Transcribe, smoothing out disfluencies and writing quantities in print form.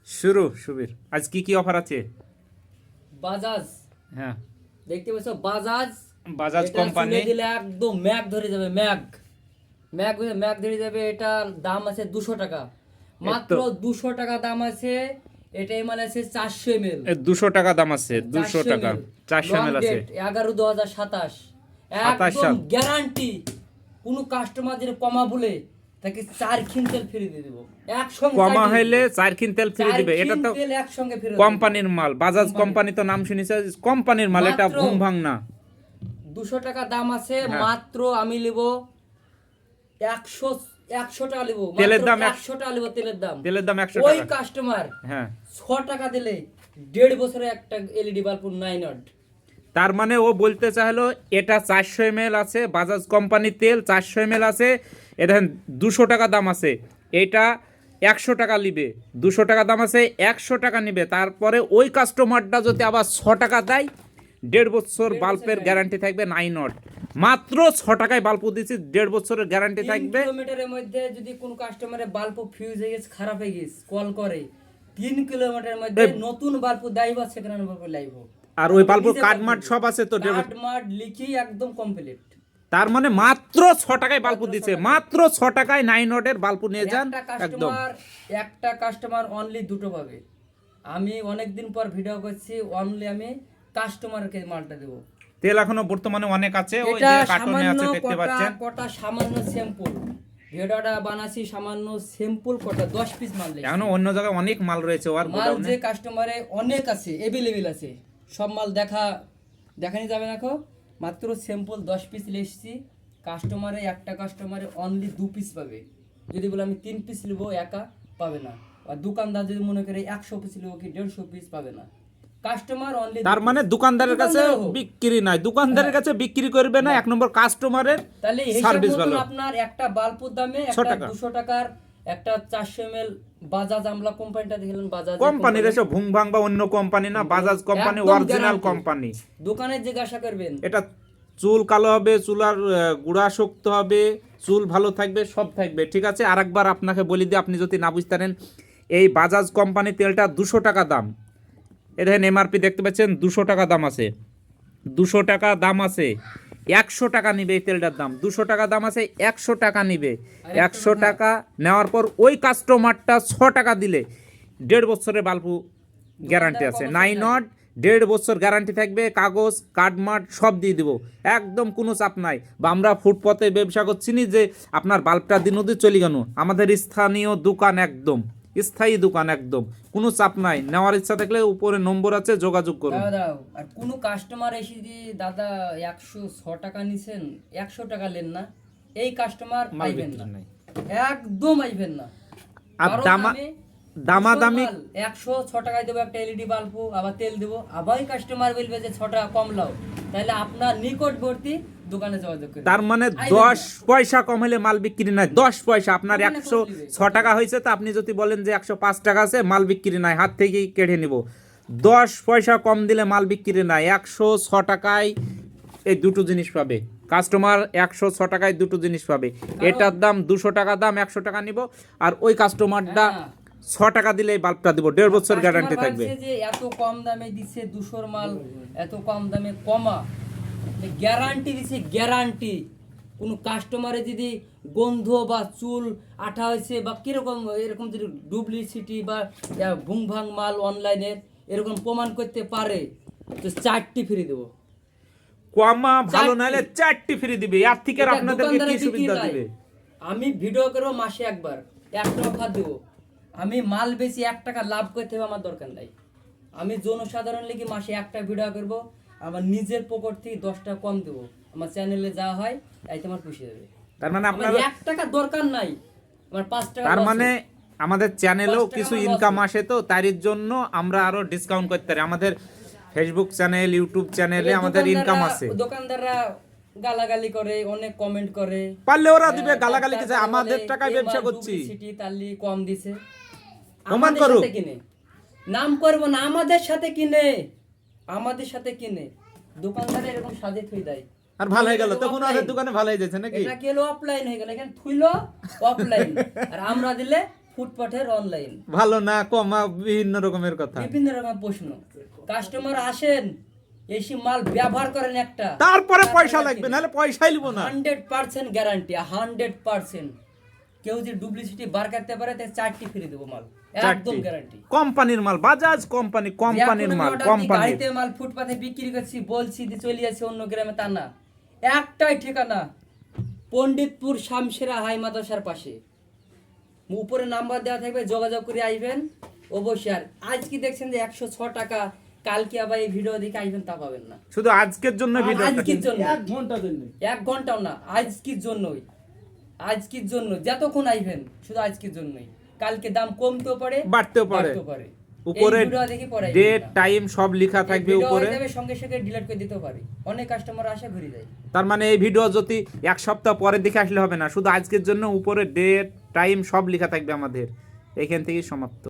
শুরু সুবীর, আজ কি কি অফার আছে? বাজাজ, হ্যাঁ, দেখতে পাচ্ছ বাজাজ। বাজাজ এটা কোম্পানি। ছুঁলে দিলে একদম ম্যাগ ধরে যাবে, ম্যাগ ম্যাগ ম্যাগ ধরে যাবে। এটার দাম আছে 200 টাকা, মাত্র 200 টাকা দাম আছে। এটা এমএল আছে 400 ml। 200 টাকা দাম আছে, 200 400 টাকা ml 400 লং ml আছে। ডেট 11/2027, 27 একদম সাল। গ্যারান্টি। কোনো কাস্টমার যদি কমা বলে তাকে 4 খিন তেল ফ্রি দিয়ে দেবো একসঙ্গে। কমা হইলে 4 কিন তেল ফ্রি দিবে। এটা তো তেল একসঙ্গে ফ্রি কোম্পানির মাল, বাজাজ কোম্পানি তো নাম শুনেছে, কোম্পানির মাল, এটা মাত্র ঘুম ভাঙ না। 200 টাকা দাম আছে। হ্যাঁ। মাত্র আমি নেব 100 টাকা নেব। তেলের দাম 100 টাকা নেব তেলের দাম। তেলের দাম 100 ওই টাকা। কাস্টমার হ্যাঁ, 6 টাকা দিলে 1.5 বছরে একটা এলইডি বাল্ব 9 ওয়াট। তার মানে ও বলতে চাইলো এটা 400 ml আছে, বাজাজ কোম্পানির তেল 400 ml আছে। এ দেখেন 200 টাকা দাম আছে, এটা 100 টাকা নিবে। 200 টাকা দাম আছে, 100 টাকা নিবে। তারপরে ওই কাস্টমারটা যদি আবার 6 টাকা দেয়, 1.5 বছর বাল্বের গ্যারান্টি থাকবে 9 ওয়াট। মাত্র 6 টাকায় বাল্ব দিচ্ছি, 1.5 বছরের গ্যারান্টি 3 থাকবে। কিলোমিটারের মধ্যে যদি কোন কাস্টমারের বাল্ব ফিউজ হয়ে গেছে, খারাপ হয়ে গেছে, কল করে 3 কিলোমিটারের মধ্যে নতুন বাল্ব দাইবা, সেকেন্ড হ্যান্ড বাল্ব লাইব। আর ওই বাল্ব কাটমাট সব আছে তো, কাট মাট লিখি একদম কমপ্লিট। তার মানে মাত্র 6 টাকায় বাল্ব দিচ্ছে, মাত্র 6 টাকায় 9 ওয়াটের বাল্ব নিয়ে যান একদম। একটা কাস্টমার অনলি দুটো পাবে। আমি অনেকদিন পর ভিডিও করছি, অনলি আমি কাস্টমারকে মালটা দেব। তেল এখনো বর্তমানে অনেক আছে, ওই এটা যে কার্টনে সামান্য আছে দেখতে পাচ্ছেন। কটা সামান্য স্যাম্পল ভিডিওটা বানাছি, সামান্য স্যাম্পল কটা 10 পিস মাল লেগেছে। এখনো অন্য জায়গায় অনেক মাল রয়েছে ওর মাল গোডাউনে। যে কাস্টমারে অনেক আছে, अवेलेबल আছে, সব মাল দেখানি যাবে না। মাত্র স্যাম্পল 10 পিস লেসছি। একটা কাস্টমারে অনলি 2 পিস পাবে। যদি বলে আমি 3 পিস নেবো, একা পাবে না। আর দোকানদার যদি মনে করে 100 পিস নেবো কি 150 পিস পাবে না। কাস্টমার অনলি, তার মানে দোকানদারের কাছে বিক্রি নাই, দোকানদারের কাছে বিক্রি করবে না। এক নম্বর কাস্টমারের তাহলে সার্ভিস ভালো। আপনার একটা বাল্বের দামে একটা 200 টাকার একটা 400 ml বাজাজ আমলা কোম্পানিটা দেখলেন, বাজাজ কোম্পানির এসব ভুং ভাং বা অন্য কোম্পানি না, বাজাজ কোম্পানি অরিজিনাল কোম্পানি। দোকানে জিজ্ঞাসা করবেন। এটা চুল কালো হবে, চুলার গুড়া শক্ত হবে, চুল ভালো থাকবে, সব থাকবে, ঠিক আছে। আরেকবার আপনাকে বলি দিই, আপনি যদি না বুঝতে পারেন, এই বাজাজ কোম্পানি তেলটা 200 টাকা দাম। এ দেখেন এমআরপি দেখতে পাচ্ছেন, 200 টাকা দাম আছে, 200 টাকা দাম আছে। 100 টাকা নিবে এই তেলটার দাম, 200 টাকা দাম আছে, 100 টাকা নিবে। 100 টাকা নেওয়ার পর ওই কাস্টমারটা 6 টাকা দিলে 1.5 বছরের বাল্ব গ্যারান্টি আছে, 9 নট, 1.5 বছর গ্যারান্টি থাকবে। কাগজ কাঠমাট সব দিয়ে দিব, একদম কোনো চাপ নাই। বা আমরা ফুটপথে ব্যবসা করছি নি যে আপনার বাল্বটা দিন অবধি চলে গেল। আমাদের স্থানীয় দোকান, একদম স্থায়ী দোকান, একদম কোনো চাপ নাই। নেওয়ার ইচ্ছা থাকলে উপরে নম্বর আছে, যোগাযোগ করুন। দাও। আর কোনো কাস্টমার এসে যদি দাদা 106 টাকা নিছেন, 100 টাকা নেন না, এই কাস্টমার আইবেন না, একদম আইবেন না। আর দামাদামি 106 টাকায় দেবো একটা এলইডি বাল্ব, আবার তেল দেবো, আবার কাস্টমার বলবে যে 6 টাকা কম লাও, তাহলে আপনার নিকটবর্তী দোকানে যোগাযোগ করুন। তার মানে 10 পয়সা কম হলে মাল বিক্রি নাই, 10 পয়সা। আপনার 106 টাকা হয়েছে, তো আপনি যদি বলেন যে 105 টাকা আছে, মাল বিক্রি নাই, হাত থেকেই কেটে নিব। 10 পয়সা কম দিলে মাল বিক্রি নাই। 106 টাকায় এই দুটো জিনিস পাবে কাস্টমার, 106 টাকায় দুটো জিনিস পাবে। এটার দাম 200 টাকা দাম, 100 টাকা নিব। আর ওই কাস্টমারটা 6 টাকা দিলে এই বাল্বটা দিব, 1.5 বছর গ্যারান্টি থাকবে। যে এত কম দামে দিচ্ছে 200 মাল, এত কম দামে কমা গ্যারান্টি দিচ্ছে, গ্যারান্টি। কোনো কাস্টমারে যদি গন্ধ বা চুল আঠা হয়েছে বা কিরকম এরকম যদি ডুপ্লিসিটি বা ভুং ভাং মাল অনলাইনের এরকম প্রমাণ করতে পারে, তো 4টি ফ্রি দেবো। কমা ভালো নাহলে 4টি ফ্রি দিবে। আর থেকে আপনাদেরকে কি সুবিধা দিবে? আমি ভিডিও করব মাসে একবার, একটা অফার দেবো। আমি মাল বেশি 1 টাকা লাভ করতে হবে আমার দরকার নাই। আমি জনসাধারণ লিখে মাসে একটা ভিডিও করব, আমার নিজের পকেট থেকে 10 টাকা কম দেবো। আমার চ্যানেলে যা হয় তাই তোমার খুশি হবে। তার মানে আপনার 1 টাকা দরকার নাই, আমার 5 টাকা। তার মানে আমাদের চ্যানেলেও কিছু ইনকাম আসে, তো তার জন্য আমরা আরো ডিসকাউন্ট করতে পারি। আমাদের ফেসবুক চ্যানেল, ইউটিউব চ্যানেলে আমাদের ইনকাম আছে। দোকানদাররা গালাগালি করে, অনেক কমেন্ট করে, পারলে ওরা দিবে গালাগালি, কিছু আমাদের টাকায় ব্যবসা করছি, সিটি তালি কম দিছে, প্রমাণ করো। কিনে নাম করব না, আমাদের সাথে কিনে, আমাদের সাথে কিনে দোকানদারে এরকম সাজে থুই দেয়। আর ভালো হয়ে গেল, তখন আমাদের দোকানে ভালো হয়ে যাচ্ছে নাকি? এটা কেলো অফলাইন হয়ে গেল, এখানে থুইলো অফলাইন, আর আমরা দিলে ফুটপাথের অনলাইন ভালো না কমা বিভিন্ন রকমের কথা, বিভিন্ন রকম প্রশ্ন। কাস্টমার আসেন, এসে মাল ব্যবহার করেন একটা, তারপরে পয়সা লাগবে, নাহলে পয়সাই লিব না। 100% গ্যারান্টি, 100%। কেউ যদি ডুপ্লিসিটি বার করতে পারে তাহলে 4টি ফ্রি দেবো মাল, একদম গ্যারান্টি। কোম্পানির মাল, বাজাজ কোম্পানি, কোম্পানির মাল, কোম্পানি। গাড়িতে মাল ফুটপাথে বিক্রি করছি, বলছি যে চলে যাচ্ছে অন্য গ্রামে, তা না। একটাই ঠিকানা, পণ্ডিতপুর শামশেরা হাই মাদ্রাসার পাশে। উপরে নাম্বার দেওয়া থাকবে, যোগাযোগ করে আইবেন অবশ্যই। আর আজ কি দেখছেন যে 106 টাকা, কালকে আবার এই ভিডিও দেখে আইবেন তা পাবেন না। শুধু আজকের জন্য ভিডিও, আজকের জন্য, 1 ঘন্টার জন্য। 1 ঘন্টাও না, আজকের জন্যই, আজকের জন্য যতক্ষণ আইবেন শুধু আজকের জন্যই। কালকে দাম কমতেও পারে, বাড়তেও পারে। উপরে এই ভিডিও দেখে পরে ডেট টাইম সব লেখা থাকবে উপরে, সঙ্গে সঙ্গে ডিলিট করে দিতে পারি। অনেক কাস্টমার আসে ঘুরে যায়। তার মানে এই ভিডিও যদি এক সপ্তাহ পরে দেখে আসলে হবে না, শুধু আজকের জন্য উপরে ডেট টাইম সব লেখা থাকবে আমাদের। এখান থেকেই সমাপ্ত।